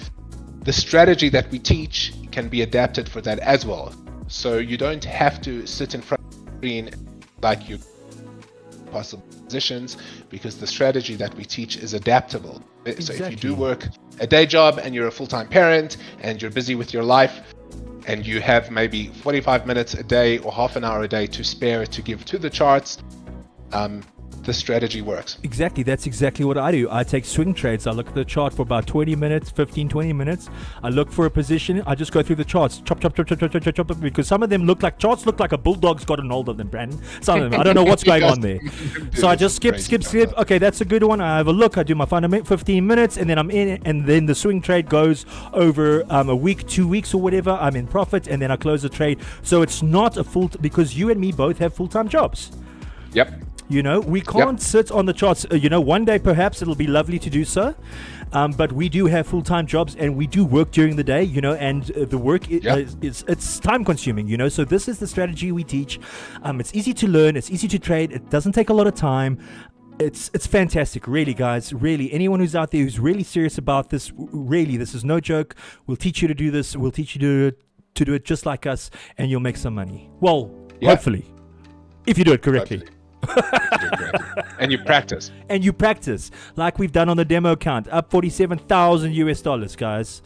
the strategy that we teach can be adapted for that as well. So you don't have to sit in front of the screen like you possible positions, because the strategy that we teach is adaptable. Exactly. So if you do work a day job and you're a full-time parent and you're busy with your life and you have maybe 45 minutes a day or half an hour a day to spare to give to the charts, the strategy works. Exactly. That's exactly what I do. I take swing trades. I look at the chart for about 20 minutes, 20 minutes. I look for a position. I just go through the charts. Chop, because some of them look like a bulldog's gotten hold of them, Brandon. Some of them. I don't know what's going on there. So I just skip. Okay, that's a good one. I have a look. I do my fundamental 15 minutes and then I'm in, and then the swing trade goes over a week, 2 weeks or whatever. I'm in profit and then I close the trade. So it's not a because you and me both have full-time jobs. Yep. You know, we can't sit on the charts. One day perhaps it'll be lovely to do so. But we do have full-time jobs and we do work during the day, and the work it's time consuming, so this is the strategy we teach. It's easy to learn. It's easy to trade. It doesn't take a lot of time. It's fantastic, really, guys. Really, anyone who's out there who's really serious about this, really, this is no joke. We'll teach you to do this. We'll teach you to do it just like us, and you'll make some money. Well, hopefully, if you do it correctly. Hopefully. And you practice. And you practice like we've done on the demo account, up 47,000 US dollars, guys.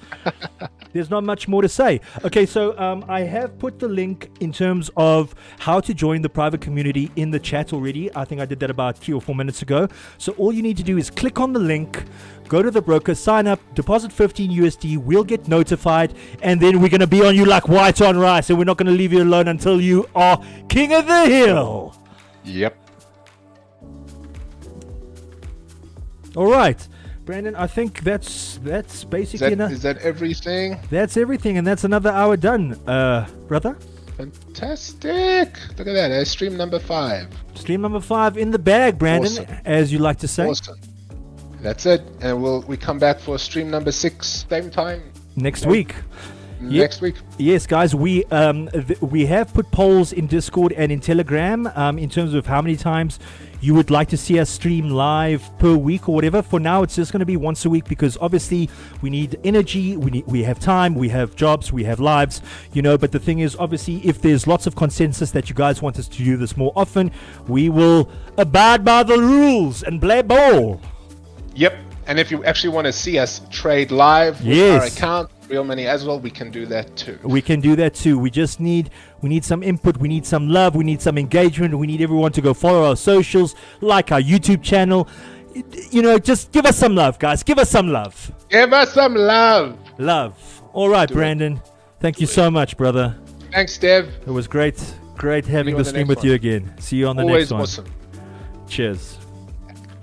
There's not much more to say. Okay, so I have put the link in terms of how to join the private community in the chat already. I think I did that about 3 or 4 minutes ago. So all you need to do is click on the link, go to the broker, sign up, deposit 15 USD. We'll get notified, and then we're going to be on you like white on rice, and we're not going to leave you alone until you are king of the hill. Yep. All right. Brandon, I think that's basically enough. Is that everything? That's everything, and that's another hour done, brother. Fantastic! Look at that. Stream number 5. Stream number 5 in the bag, Brandon, Awesome. as you like to say. Awesome. That's it, and we come back for stream number 6 same time Next week. next week. Yes, guys, we have put polls in Discord and in Telegram in terms of how many times you would like to see us stream live per week or whatever. For now, it's just going to be once a week because obviously we need energy, we have time, we have jobs, we have lives, but the thing is, obviously, if there's lots of consensus that you guys want us to do this more often, we will abide by the rules and play ball. Yep. And if you actually want to see us trade live with our account, real money as well, we can do that too. We can do that too. We need some input, we need some love, we need some engagement, we need everyone to go follow our socials, like our YouTube channel. Just give us some love, guys. Give us some love. Give us some love. Love. All right, Brandon. Thank you so much, brother. Thanks, Dev. It was great having the stream with you again. See you on the next one. Always awesome. Cheers.